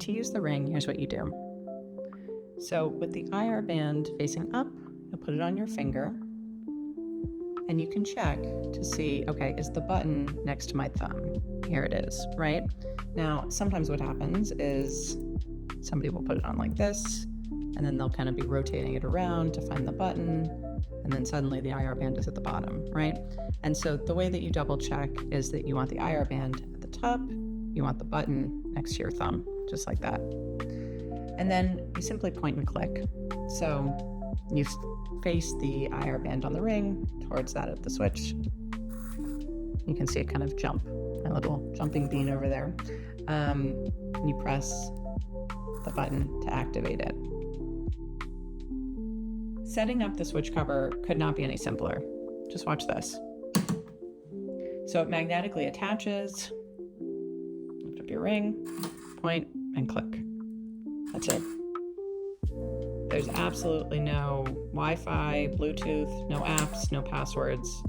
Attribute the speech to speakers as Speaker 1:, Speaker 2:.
Speaker 1: And to use the ring, here's what you do. So with the IR band facing up, you'll put it on your finger, and you can check to see, okay, is the button next to my thumb? Here it is, right? Now, sometimes what happens is somebody will put it on like this, and then they'll kind of be rotating it around to find the button, and then suddenly the IR band is at the bottom, right? And so the way that you double check is that you want the IR band at the top, you want the button next to your thumb, just like that. And then you simply point and click. So you face the IR band on the ring towards that of the switch. You can see it kind of jump, a little jumping bean over there. And you press the button to activate it. Setting up the switch cover could not be any simpler. Just watch this. So it magnetically attaches. Lift up your ring, point, and click. That's it. There's absolutely no Wi-Fi, Bluetooth, no apps, no passwords.